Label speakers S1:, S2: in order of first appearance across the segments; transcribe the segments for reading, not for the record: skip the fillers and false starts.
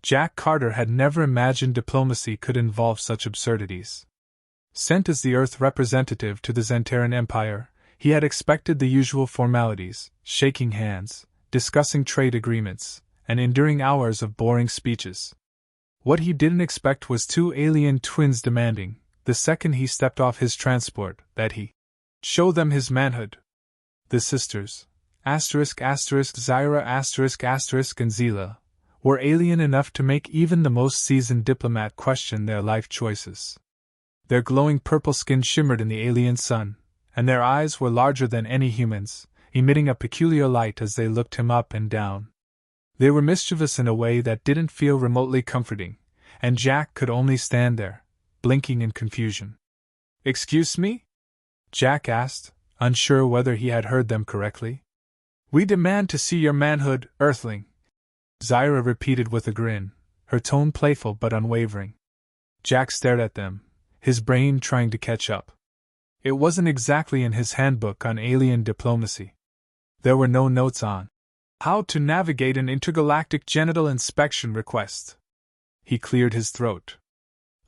S1: Jack Carter had never imagined diplomacy could involve such absurdities. Sent as the Earth representative to the Xantaran Empire, he had expected the usual formalities, shaking hands, discussing trade agreements, and enduring hours of boring speeches. What he didn't expect was two alien twins demanding, the second he stepped off his transport, that he show them his manhood. The sisters, Zyra, and Zila, were alien enough to make even the most seasoned diplomat question their life choices. Their glowing purple skin shimmered in the alien sun, and their eyes were larger than any human's, emitting a peculiar light as they looked him up and down. They were mischievous in a way that didn't feel remotely comforting, and Jack could only stand there, blinking in confusion. "Excuse me?" Jack asked, unsure whether he had heard them correctly. "We demand to see your manhood, Earthling," Zyra repeated with a grin, her tone playful but unwavering. Jack stared at them, his brain trying to catch up. It wasn't exactly in his handbook on alien diplomacy. There were no notes on how to navigate an intergalactic genital inspection request. He cleared his throat.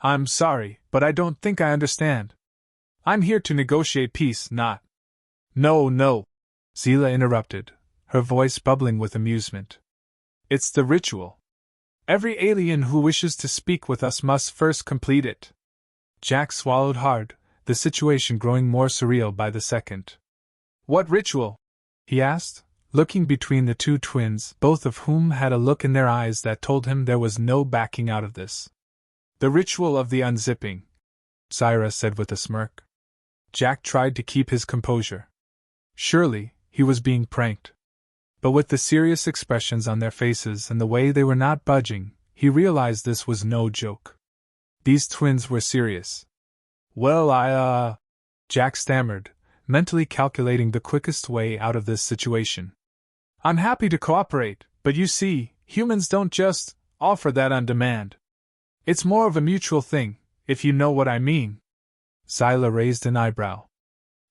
S1: "I'm sorry, but I don't think I understand. I'm here to negotiate peace, not—" No, Zila interrupted, her voice bubbling with amusement. "It's the ritual. Every alien who wishes to speak with us must first complete it." Jack swallowed hard, the situation growing more surreal by the second. "What ritual?" he asked, looking between the two twins, both of whom had a look in their eyes that told him there was no backing out of this. "The ritual of the unzipping," Zyra said with a smirk. Jack tried to keep his composure. Surely, he was being pranked. But with the serious expressions on their faces and the way they were not budging, he realized this was no joke. These twins were serious. "Well, Jack stammered, mentally calculating the quickest way out of this situation. "I'm happy to cooperate, but you see, humans don't just offer that on demand. It's more of a mutual thing, if you know what I mean." Zyla raised an eyebrow.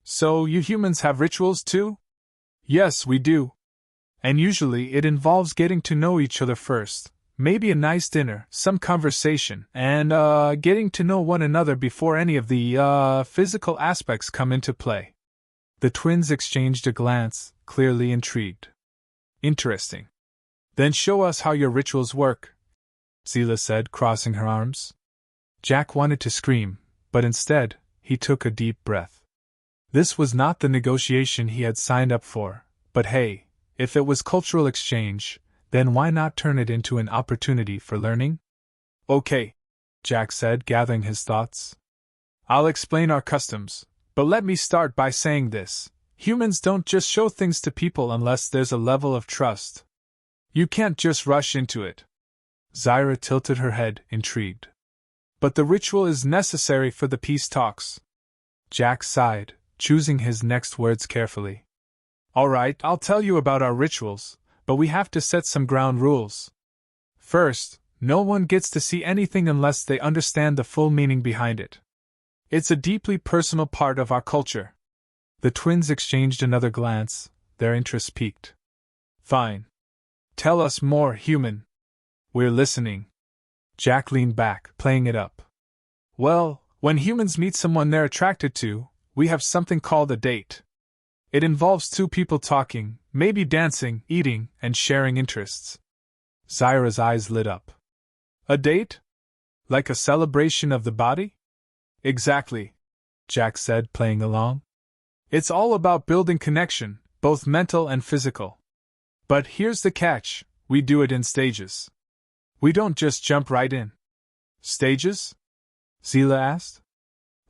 S1: "So you humans have rituals too?" "Yes, we do. And usually it involves getting to know each other first, maybe a nice dinner, some conversation, and, getting to know one another before any of the, physical aspects come into play." The twins exchanged a glance, clearly intrigued. "Interesting. Then show us how your rituals work," Zila said, crossing her arms. Jack wanted to scream, but instead, he took a deep breath. This was not the negotiation he had signed up for, but hey, if it was cultural exchange, then why not turn it into an opportunity for learning? "Okay," Jack said, gathering his thoughts. "I'll explain our customs, but let me start by saying this. Humans don't just show things to people unless there's a level of trust. You can't just rush into it." Zyra tilted her head, intrigued. "But the ritual is necessary for the peace talks." Jack sighed, choosing his next words carefully. "All right, I'll tell you about our rituals, but we have to set some ground rules. First, no one gets to see anything unless they understand the full meaning behind it. It's a deeply personal part of our culture." The twins exchanged another glance, their interest piqued. "Fine. Tell us more, human. We're listening." Jack leaned back, playing it up. "Well, when humans meet someone they're attracted to, we have something called a date. It involves two people talking, maybe dancing, eating, and sharing interests." Zyra's eyes lit up. "A date? Like a celebration of the body?" "Exactly," Jack said, playing along. "It's all about building connection, both mental and physical. But here's the catch, we do it in stages. We don't just jump right in." "Stages?" Zila asked.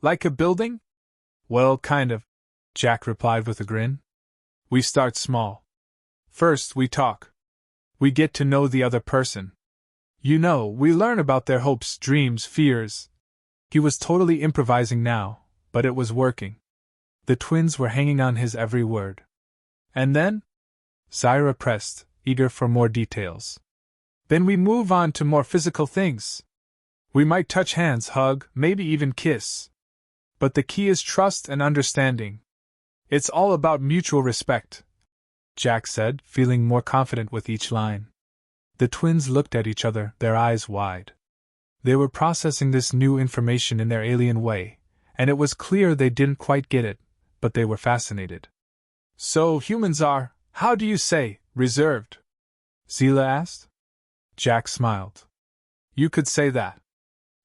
S1: "Like a building?" "Well, kind of," Jack replied with a grin. "We start small. First, we talk. We get to know the other person. You know, we learn about their hopes, dreams, fears." He was totally improvising now, but it was working. The twins were hanging on his every word. "And then?" Zyra pressed, eager for more details. "Then we move on to more physical things. We might touch hands, hug, maybe even kiss. But the key is trust and understanding. It's all about mutual respect," Jack said, feeling more confident with each line. The twins looked at each other, their eyes wide. They were processing this new information in their alien way, and it was clear they didn't quite get it, but they were fascinated. So humans are, how do you say, reserved? Zila asked. Jack smiled. You could say that.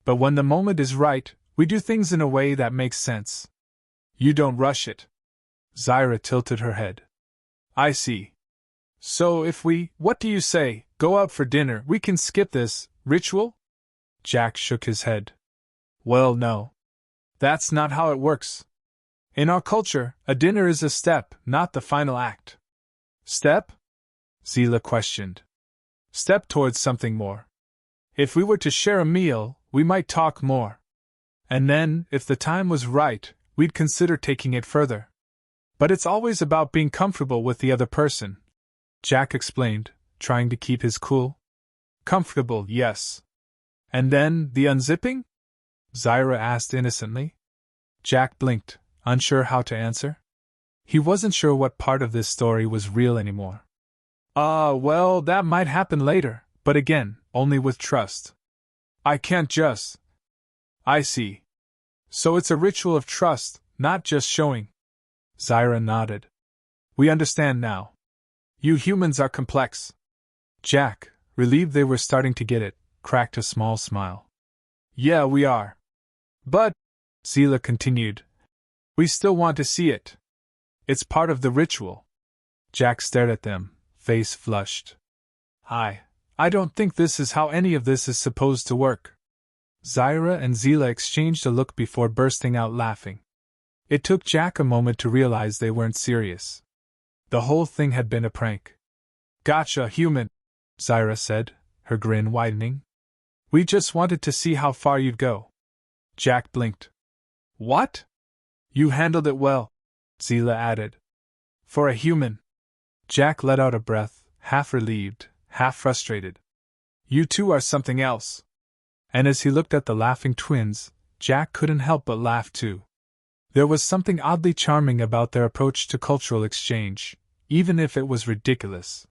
S1: But when the moment is right, we do things in a way that makes sense. You don't rush it. Zyra tilted her head. I see. So if we, what do you say, go out for dinner, we can skip this ritual? Jack shook his head. Well, no. That's not how it works. In our culture, a dinner is a step, not the final act. Step? Zila questioned. Step towards something more. If we were to share a meal, we might talk more. And then, if the time was right, we'd consider taking it further. But it's always about being comfortable with the other person, Jack explained, trying to keep his cool. Comfortable, yes. And then, the unzipping? Zyra asked innocently. Jack blinked, unsure how to answer. He wasn't sure what part of this story was real anymore. Well, that might happen later, but again, only with trust. I can't just. I see. So it's a ritual of trust, not just showing. Zyra nodded. We understand now. You humans are complex. Jack, relieved they were starting to get it, cracked a small smile. Yeah, we are. But, Zila continued, we still want to see it. It's part of the ritual. Jack stared at them, face flushed. I don't think this is how any of this is supposed to work. Zyra and Zila exchanged a look before bursting out laughing. It took Jack a moment to realize they weren't serious. The whole thing had been a prank. Gotcha, human, Zyra said, her grin widening. We just wanted to see how far you'd go. Jack blinked. What? You handled it well, Zila added. For a human. Jack let out a breath, half relieved, half frustrated. You two are something else. And as he looked at the laughing twins, Jack couldn't help but laugh too. There was something oddly charming about their approach to cultural exchange, even if it was ridiculous.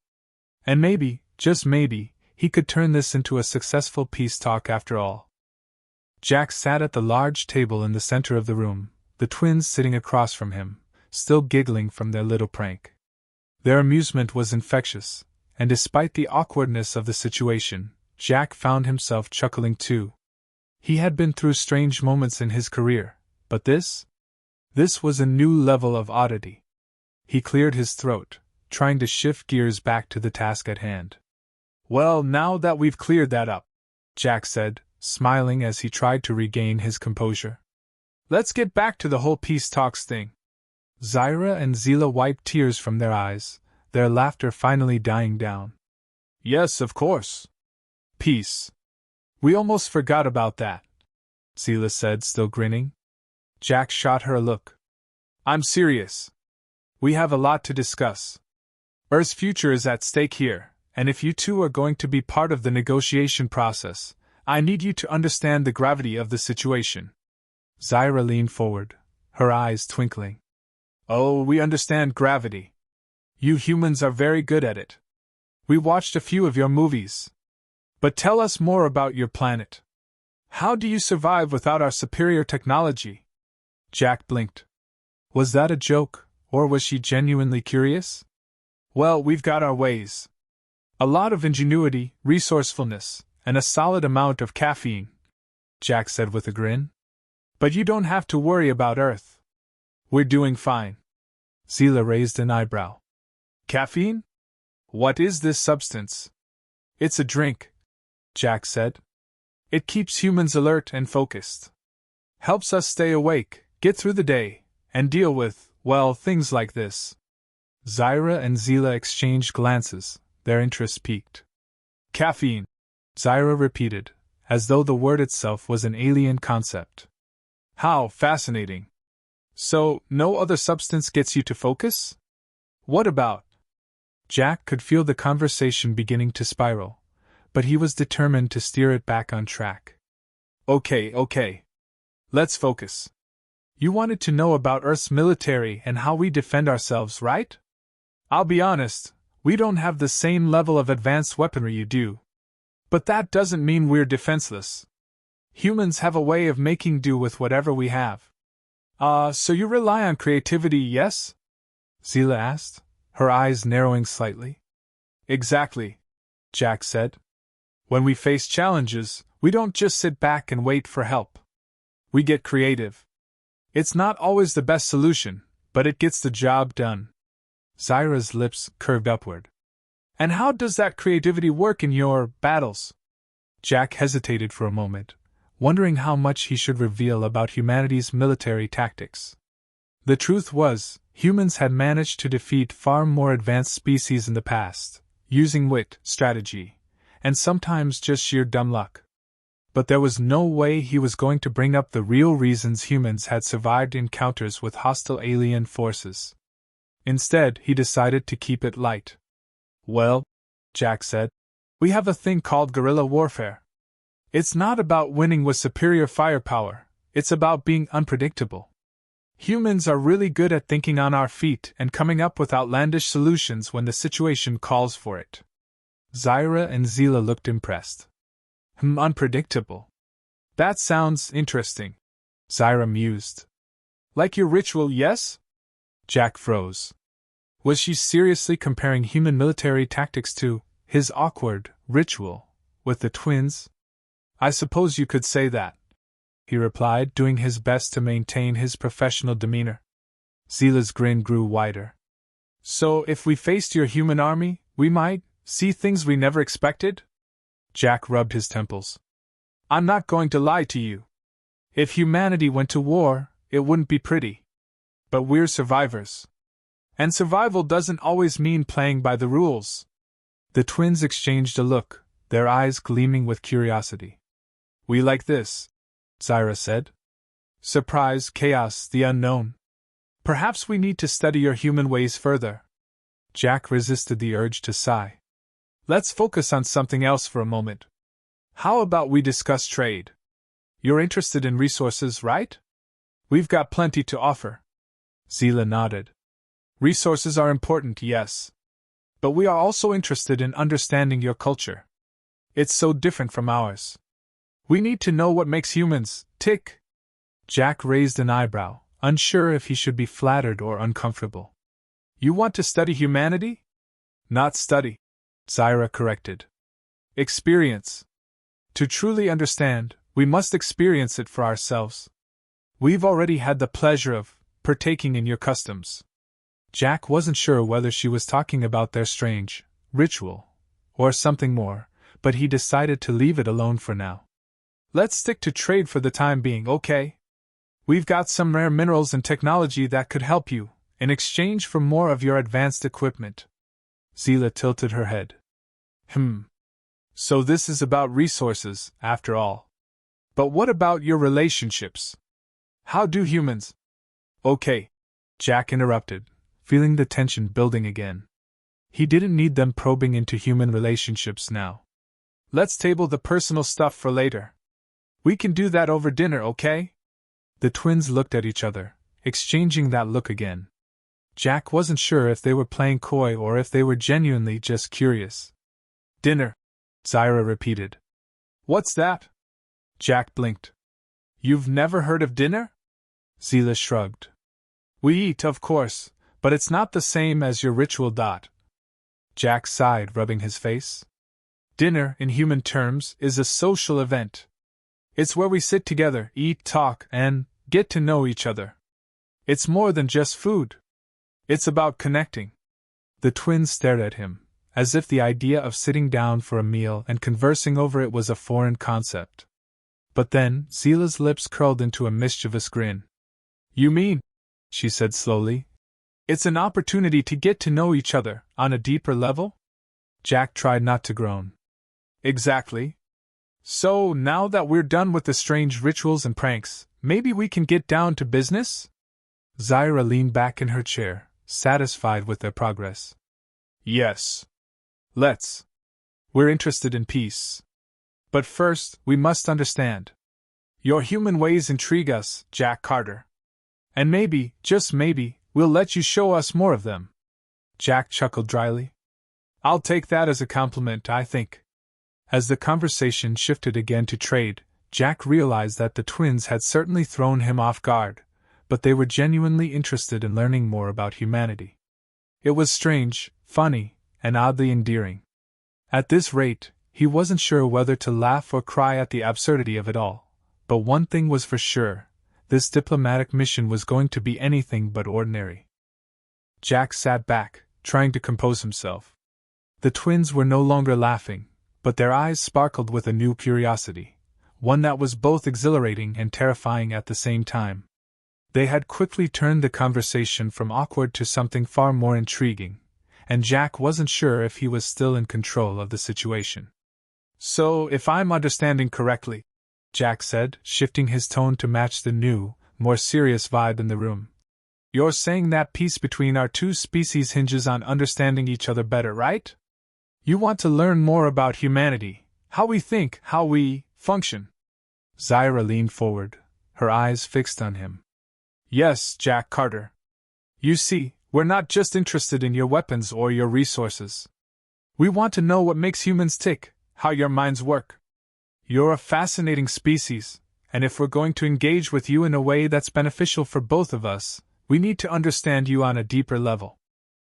S1: And maybe, just maybe, he could turn this into a successful peace talk after all. Jack sat at the large table in the center of the room, the twins sitting across from him, still giggling from their little prank. Their amusement was infectious, and despite the awkwardness of the situation, Jack found himself chuckling too. He had been through strange moments in his career, but this was a new level of oddity. He cleared his throat, trying to shift gears back to the task at hand. Well, now that we've cleared that up, Jack said, smiling as he tried to regain his composure. Let's get back to the whole peace talks thing. Zyra and Zila wiped tears from their eyes, their laughter finally dying down. Yes, of course. Peace. We almost forgot about that, Zila said, still grinning. Jack shot her a look. I'm serious. We have a lot to discuss. Earth's future is at stake here, and if you two are going to be part of the negotiation process, I need you to understand the gravity of the situation. Zyra leaned forward, her eyes twinkling. Oh, we understand gravity. You humans are very good at it. We watched a few of your movies. But tell us more about your planet. How do you survive without our superior technology? Jack blinked. Was that a joke, or was she genuinely curious? Well, we've got our ways. A lot of ingenuity, resourcefulness, and a solid amount of caffeine, Jack said with a grin. But you don't have to worry about Earth. We're doing fine. Zila raised an eyebrow. Caffeine? What is this substance? It's a drink, Jack said. It keeps humans alert and focused. Helps us stay awake, get through the day, and deal with, well, things like this. Zyra and Zila exchanged glances, their interest piqued. Caffeine, Zyra repeated, as though the word itself was an alien concept. How fascinating. So, no other substance gets you to focus? What about? Jack could feel the conversation beginning to spiral, but he was determined to steer it back on track. Okay. Let's focus. You wanted to know about Earth's military and how we defend ourselves, right? I'll be honest, We don't have the same level of advanced weaponry you do. But that doesn't mean we're defenseless. Humans have a way of making do with whatever we have. So you rely on creativity, yes? Zila asked, her eyes narrowing slightly. Exactly, Jack said. When we face challenges, we don't just sit back and wait for help. We get creative. It's not always the best solution, but it gets the job done. Zyra's lips curved upward. And how does that creativity work in your battles? Jack hesitated for a moment, wondering how much he should reveal about humanity's military tactics. The truth was, humans had managed to defeat far more advanced species in the past, using wit, strategy, and sometimes just sheer dumb luck. But there was no way he was going to bring up the real reasons humans had survived encounters with hostile alien forces. Instead, he decided to keep it light. Well, Jack said, we have a thing called guerrilla warfare. It's not about winning with superior firepower, it's about being unpredictable. Humans are really good at thinking on our feet and coming up with outlandish solutions when the situation calls for it. Zyra and Zila looked impressed. Unpredictable. That sounds interesting, Zyra mused. Like your ritual, yes? Jack froze. Was she seriously comparing human military tactics to his awkward ritual with the twins? I suppose you could say that, he replied, doing his best to maintain his professional demeanor. Zila's grin grew wider. So if we faced your human army, we might see things we never expected? Jack rubbed his temples. I'm not going to lie to you. If humanity went to war, it wouldn't be pretty. But we're survivors. And survival doesn't always mean playing by the rules. The twins exchanged a look, their eyes gleaming with curiosity. We like this, Zyra said. Surprise, chaos, the unknown. Perhaps we need to study your human ways further. Jack resisted the urge to sigh. Let's focus on something else for a moment. How about we discuss trade? You're interested in resources, right? We've got plenty to offer. Zila nodded. Resources are important, yes. But we are also interested in understanding your culture. It's so different from ours. We need to know what makes humans tick. Jack raised an eyebrow, unsure if he should be flattered or uncomfortable. You want to study humanity? Not study, Zyra corrected. Experience. To truly understand, we must experience it for ourselves. We've already had the pleasure of partaking in your customs. Jack wasn't sure whether she was talking about their strange ritual or something more, but he decided to leave it alone for now. Let's stick to trade for the time being, okay? We've got some rare minerals and technology that could help you, in exchange for more of your advanced equipment. Zila tilted her head. So this is about resources, after all. But what about your relationships? How do humans... Okay, Jack interrupted, feeling the tension building again. He didn't need them probing into human relationships now. Let's table the personal stuff for later. We can do that over dinner, okay? The twins looked at each other, exchanging that look again. Jack wasn't sure if they were playing coy or if they were genuinely just curious. Dinner, Zyra repeated. What's that? Jack blinked. You've never heard of dinner? Zila shrugged. We eat, of course, but it's not the same as your ritual. Jack sighed, rubbing his face. Dinner, in human terms, is a social event. It's where we sit together, eat, talk, and get to know each other. It's more than just food. It's about connecting. The twins stared at him, as if the idea of sitting down for a meal and conversing over it was a foreign concept. But then, Zila's lips curled into a mischievous grin. You mean, she said slowly, it's an opportunity to get to know each other on a deeper level? Jack tried not to groan. Exactly. So, now that we're done with the strange rituals and pranks, maybe we can get down to business? Zyra leaned back in her chair, satisfied with their progress. Yes. Let's. We're interested in peace. But first, we must understand. Your human ways intrigue us, Jack Carter. And maybe, just maybe, we'll let you show us more of them. Jack chuckled dryly. I'll take that as a compliment, I think. As the conversation shifted again to trade, Jack realized that the twins had certainly thrown him off guard, but they were genuinely interested in learning more about humanity. It was strange, funny, and oddly endearing. At this rate, he wasn't sure whether to laugh or cry at the absurdity of it all, but one thing was for sure: this diplomatic mission was going to be anything but ordinary. Jack sat back, trying to compose himself. The twins were no longer laughing, but their eyes sparkled with a new curiosity, one that was both exhilarating and terrifying at the same time. They had quickly turned the conversation from awkward to something far more intriguing, and Jack wasn't sure if he was still in control of the situation. "So, if I'm understanding correctly," Jack said, shifting his tone to match the new, more serious vibe in the room, "you're saying that peace between our two species hinges on understanding each other better, right? You want to learn more about humanity, how we think, how we function." Zyra leaned forward, her eyes fixed on him. "Yes, Jack Carter. You see, we're not just interested in your weapons or your resources. We want to know what makes humans tick, how your minds work. You're a fascinating species, and if we're going to engage with you in a way that's beneficial for both of us, we need to understand you on a deeper level.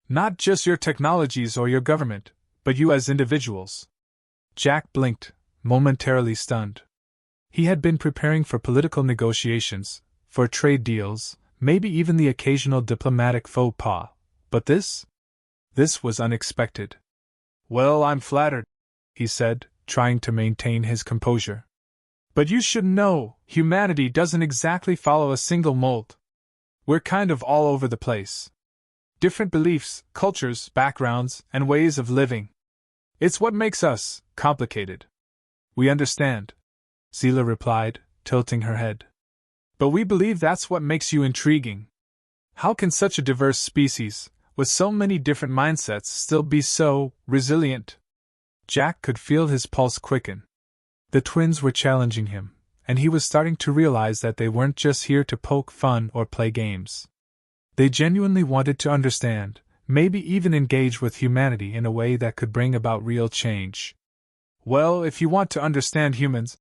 S1: Not just your technologies or your government, but you as individuals." Jack blinked, momentarily stunned. He had been preparing for political negotiations, for trade deals, maybe even the occasional diplomatic faux pas, but this was unexpected. "Well, I'm flattered," he said, trying to maintain his composure. "But you should know, humanity doesn't exactly follow a single mold. We're kind of all over the place. Different beliefs, cultures, backgrounds, and ways of living. It's what makes us complicated." "We understand," Zila replied, tilting her head. "But we believe that's what makes you intriguing. How can such a diverse species, with so many different mindsets, still be so resilient?" Jack could feel his pulse quicken. The twins were challenging him, and he was starting to realize that they weren't just here to poke fun or play games. They genuinely wanted to understand, maybe even engage with humanity in a way that could bring about real change. "Well, if you want to understand humans,"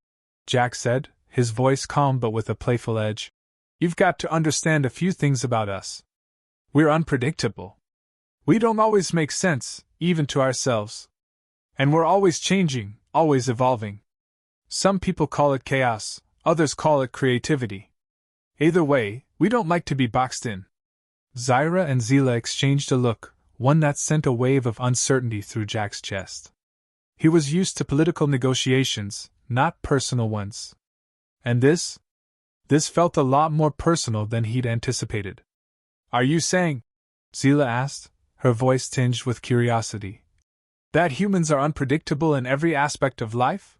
S1: Jack said, his voice calm but with a playful edge, "you've got to understand a few things about us. We're unpredictable. We don't always make sense, even to ourselves. And we're always changing, always evolving. Some people call it chaos, others call it creativity. Either way, we don't like to be boxed in." Zyra and Zila exchanged a look, one that sent a wave of uncertainty through Jack's chest. He was used to political negotiations, not personal ones. And this felt a lot more personal than he'd anticipated. "Are you saying," Zila asked, her voice tinged with curiosity, "that humans are unpredictable in every aspect of life?"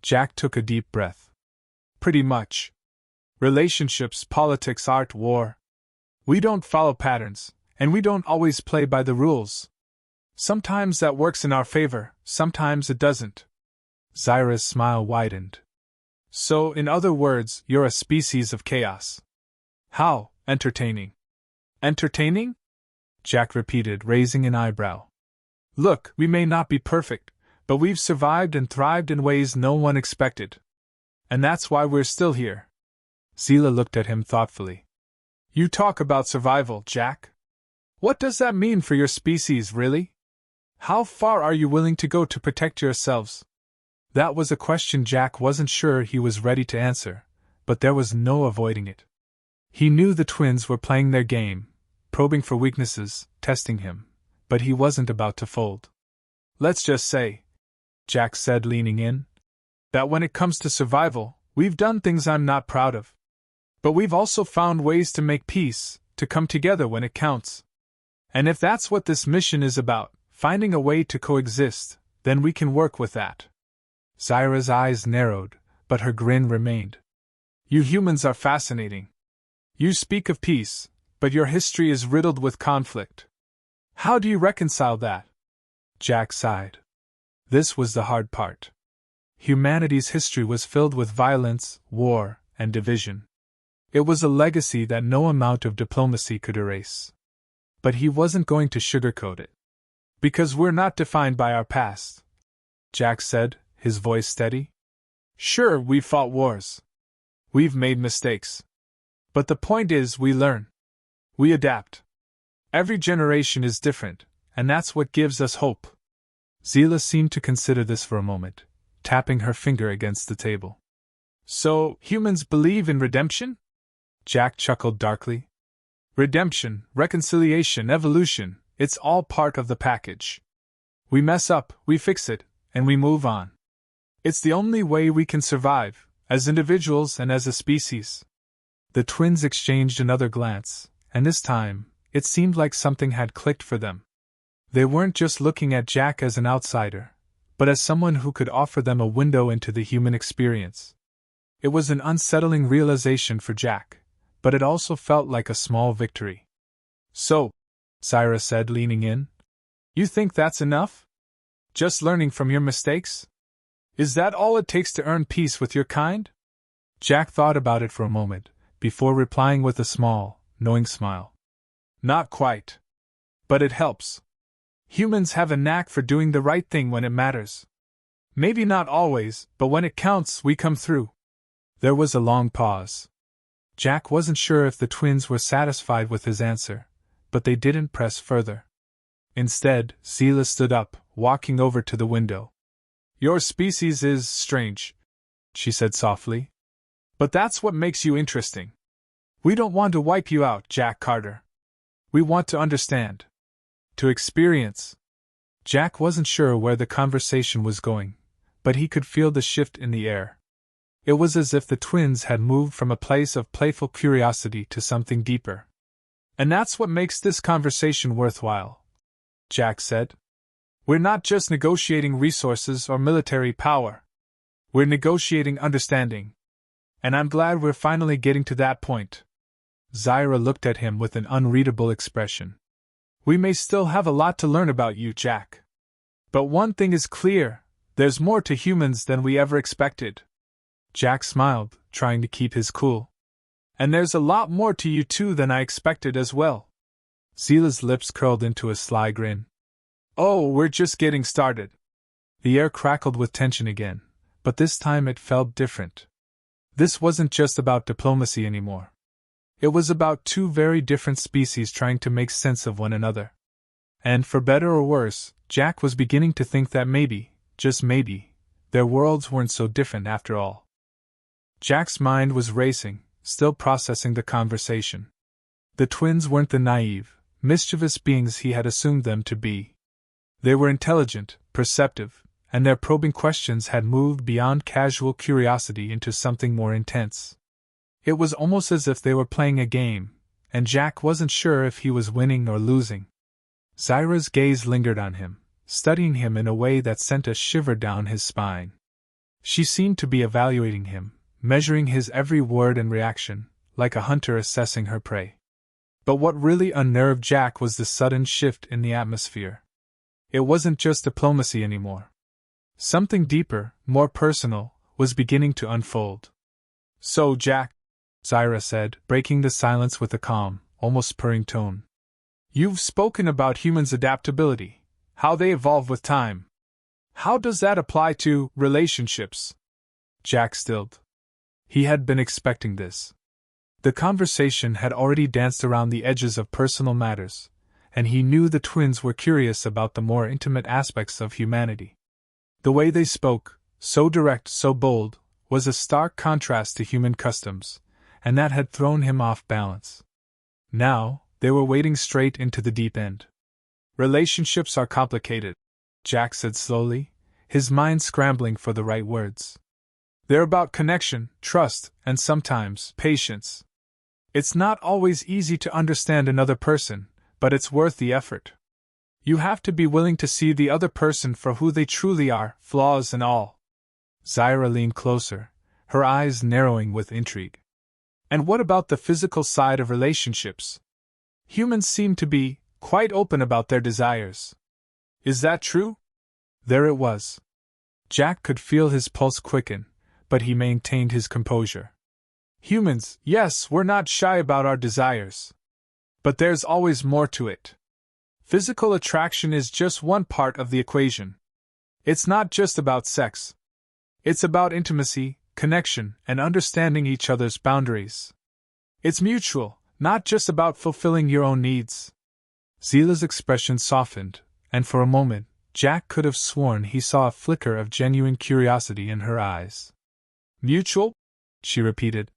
S1: Jack took a deep breath. "Pretty much. Relationships, politics, art, war. We don't follow patterns, and we don't always play by the rules. Sometimes that works in our favor, sometimes it doesn't." Zyra's smile widened. "So, in other words, you're a species of chaos." "How entertaining." "Entertaining?" Jack repeated, raising an eyebrow. "Look, we may not be perfect, but we've survived and thrived in ways no one expected. And that's why we're still here." Zila looked at him thoughtfully. "You talk about survival, Jack. What does that mean for your species, really? How far are you willing to go to protect yourselves?" That was a question Jack wasn't sure he was ready to answer, but there was no avoiding it. He knew the twins were playing their game, probing for weaknesses, testing him, but he wasn't about to fold. "Let's just say," Jack said, leaning in, "that when it comes to survival, we've done things I'm not proud of. But we've also found ways to make peace, to come together when it counts. And if that's what this mission is about, finding a way to coexist, then we can work with that." Zyra's eyes narrowed, but her grin remained. "You humans are fascinating. You speak of peace, but your history is riddled with conflict. How do you reconcile that?" Jack sighed. This was the hard part. Humanity's history was filled with violence, war, and division. It was a legacy that no amount of diplomacy could erase. But he wasn't going to sugarcoat it. Because we're not defined by our past, Jack said, his voice steady. Sure, we've fought wars. We've made mistakes. But the point is, we learn. We adapt. Every generation is different, and that's what gives us hope. Zila seemed to consider this for a moment, tapping her finger against the table. So, humans believe in redemption? Jack chuckled darkly. Redemption, reconciliation, evolution, it's all part of the package. We mess up, we fix it, and we move on. It's the only way we can survive, as individuals and as a species. The twins exchanged another glance, and this time, it seemed like something had clicked for them. They weren't just looking at Jack as an outsider, but as someone who could offer them a window into the human experience. It was an unsettling realization for Jack, but it also felt like a small victory. So, Zaira said, leaning in, you think that's enough? Just learning from your mistakes? Is that all it takes to earn peace with your kind? Jack thought about it for a moment, before replying with a small, knowing smile. Not quite. But it helps. Humans have a knack for doing the right thing when it matters. Maybe not always, but when it counts, we come through. There was a long pause. Jack wasn't sure if the twins were satisfied with his answer, but they didn't press further. Instead, Zila stood up, walking over to the window. Your species is strange, she said softly. But that's what makes you interesting. We don't want to wipe you out, Jack Carter. We want to understand. To experience. Jack wasn't sure where the conversation was going, but he could feel the shift in the air. It was as if the twins had moved from a place of playful curiosity to something deeper. And that's what makes this conversation worthwhile, Jack said. We're not just negotiating resources or military power. We're negotiating understanding. And I'm glad we're finally getting to that point. Zaira looked at him with an unreadable expression. We may still have a lot to learn about you, Jack. But one thing is clear, there's more to humans than we ever expected. Jack smiled, trying to keep his cool. And there's a lot more to you too than I expected as well. Zila's lips curled into a sly grin. Oh, we're just getting started. The air crackled with tension again, but this time it felt different. This wasn't just about diplomacy anymore. It was about two very different species trying to make sense of one another. And for better or worse, Jack was beginning to think that maybe, just maybe, their worlds weren't so different after all. Jack's mind was racing, still processing the conversation. The twins weren't the naive, mischievous beings he had assumed them to be. They were intelligent, perceptive, and their probing questions had moved beyond casual curiosity into something more intense. It was almost as if they were playing a game, and Jack wasn't sure if he was winning or losing. Zaira's gaze lingered on him, studying him in a way that sent a shiver down his spine. She seemed to be evaluating him, measuring his every word and reaction, like a hunter assessing her prey. But what really unnerved Jack was the sudden shift in the atmosphere. It wasn't just diplomacy anymore. Something deeper, more personal, was beginning to unfold. So, Jack, Zaira said, breaking the silence with a calm, almost purring tone. You've spoken about humans' adaptability, how they evolve with time. How does that apply to relationships? Jack stilled. He had been expecting this. The conversation had already danced around the edges of personal matters, and he knew the twins were curious about the more intimate aspects of humanity. The way they spoke, so direct, so bold, was a stark contrast to human customs, and that had thrown him off balance. Now, they were wading straight into the deep end. Relationships are complicated, Jack said slowly, his mind scrambling for the right words. They're about connection, trust, and sometimes patience. It's not always easy to understand another person, but it's worth the effort. You have to be willing to see the other person for who they truly are, flaws and all. Zaira leaned closer, her eyes narrowing with intrigue. And what about the physical side of relationships? Humans seem to be quite open about their desires. Is that true? There it was. Jack could feel his pulse quicken, but he maintained his composure. Humans, yes, we're not shy about our desires. But there's always more to it. Physical attraction is just one part of the equation. It's not just about sex. It's about intimacy, connection, and understanding each other's boundaries. It's mutual, not just about fulfilling your own needs. Zila's expression softened, and for a moment, Jack could have sworn he saw a flicker of genuine curiosity in her eyes. Mutual? She repeated.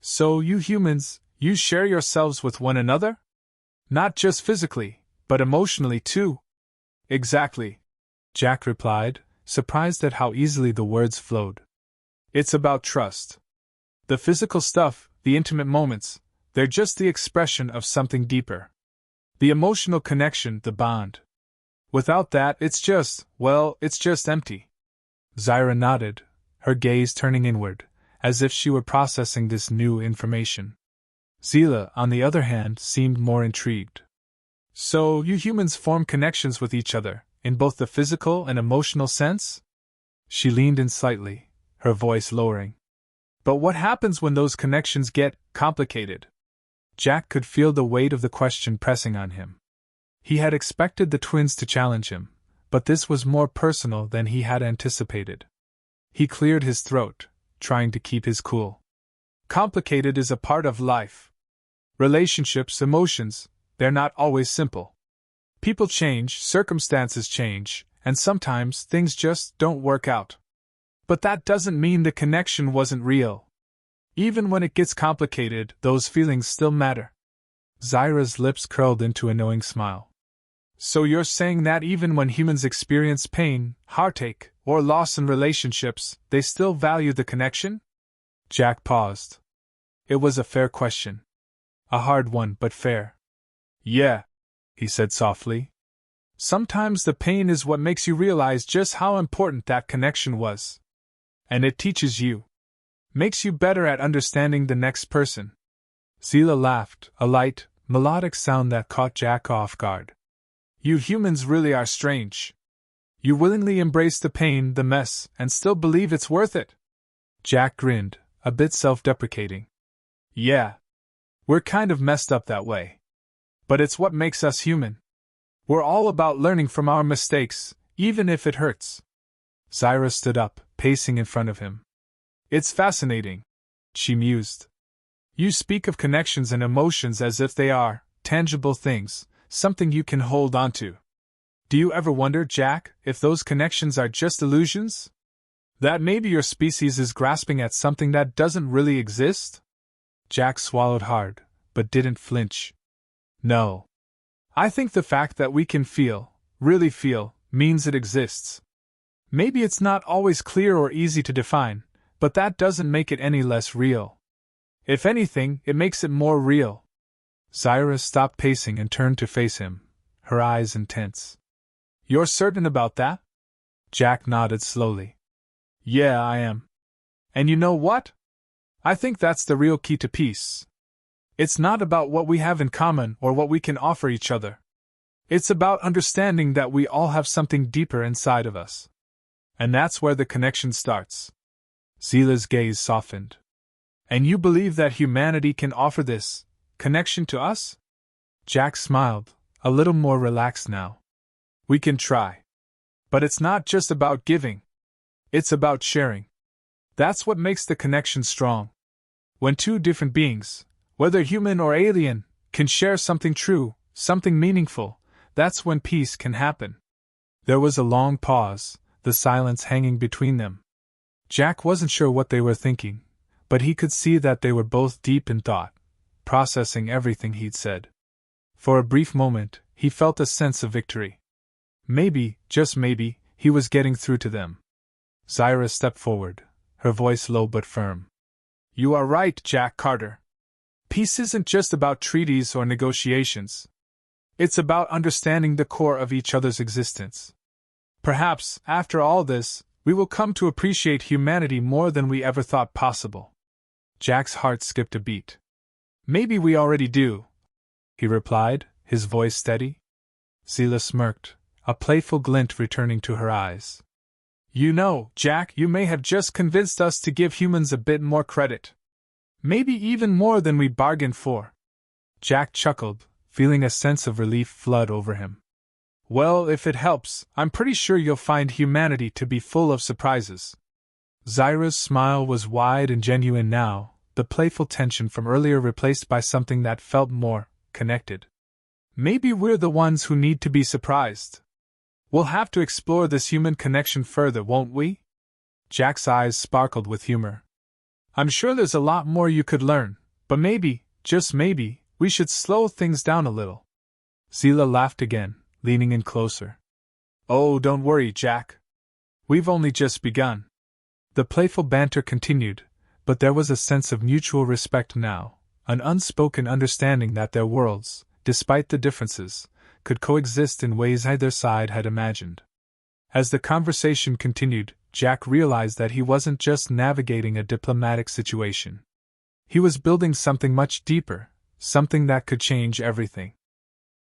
S1: So you humans, you share yourselves with one another? Not just physically, but emotionally too. Exactly, Jack replied, surprised at how easily the words flowed. It's about trust. The physical stuff, the intimate moments, they're just the expression of something deeper. The emotional connection, the bond. Without that, it's just empty. Zaira nodded, her gaze turning inward, as if she were processing this new information. Zila, on the other hand, seemed more intrigued. So, you humans form connections with each other, in both the physical and emotional sense? She leaned in slightly, her voice lowering. But what happens when those connections get complicated? Jack could feel the weight of the question pressing on him. He had expected the twins to challenge him, but this was more personal than he had anticipated. He cleared his throat, trying to keep his cool. Complicated is a part of life. Relationships, emotions, they're not always simple. People change, circumstances change, and sometimes things just don't work out. But that doesn't mean the connection wasn't real. Even when it gets complicated, those feelings still matter. Zaira's lips curled into a knowing smile. So you're saying that even when humans experience pain, heartache, or loss in relationships, they still value the connection? Jack paused. It was a fair question. A hard one, but fair. Yeah, he said softly. Sometimes the pain is what makes you realize just how important that connection was. And it teaches you. Makes you better at understanding the next person. Zila laughed, a light, melodic sound that caught Jack off guard. You humans really are strange. You willingly embrace the pain, the mess, and still believe it's worth it. Jack grinned, a bit self-deprecating. Yeah. We're kind of messed up that way. But it's what makes us human. We're all about learning from our mistakes, even if it hurts. Zaira stood up, pacing in front of him. It's fascinating, she mused. You speak of connections and emotions as if they are tangible things, something you can hold on to. Do you ever wonder, Jack, if those connections are just illusions? That maybe your species is grasping at something that doesn't really exist? Jack swallowed hard, but didn't flinch. No. I think the fact that we can feel, really feel, means it exists. Maybe it's not always clear or easy to define, but that doesn't make it any less real. If anything, it makes it more real. Zaira stopped pacing and turned to face him, her eyes intense. You're certain about that? Jack nodded slowly. Yeah, I am. And you know what? I think that's the real key to peace. It's not about what we have in common or what we can offer each other. It's about understanding that we all have something deeper inside of us. And that's where the connection starts. Zila's gaze softened. And you believe that humanity can offer this connection to us? Jack smiled, a little more relaxed now. We can try. But it's not just about giving. It's about sharing. That's what makes the connection strong. When two different beings, whether human or alien, can share something true, something meaningful, that's when peace can happen. There was a long pause, the silence hanging between them. Jack wasn't sure what they were thinking, but he could see that they were both deep in thought, processing everything he'd said. For a brief moment, he felt a sense of victory. Maybe, just maybe, he was getting through to them. Zaira stepped forward, her voice low but firm. You are right, Jack Carter. Peace isn't just about treaties or negotiations. It's about understanding the core of each other's existence. Perhaps, after all this, we will come to appreciate humanity more than we ever thought possible. Jack's heart skipped a beat. Maybe we already do, he replied, his voice steady. Zila smirked, a playful glint returning to her eyes. You know, Jack, you may have just convinced us to give humans a bit more credit. Maybe even more than we bargained for. Jack chuckled, feeling a sense of relief flood over him. Well, if it helps, I'm pretty sure you'll find humanity to be full of surprises. Zyra's smile was wide and genuine now, the playful tension from earlier replaced by something that felt more connected. Maybe we're the ones who need to be surprised. We'll have to explore this human connection further, won't we? Jack's eyes sparkled with humor. I'm sure there's a lot more you could learn, but maybe, just maybe, we should slow things down a little. Zila laughed again, leaning in closer. Oh, don't worry, Jack. We've only just begun. The playful banter continued, but there was a sense of mutual respect now, an unspoken understanding that their worlds, despite the differences, could coexist in ways either side had imagined. As the conversation continued, Jack realized that he wasn't just navigating a diplomatic situation. He was building something much deeper, something that could change everything.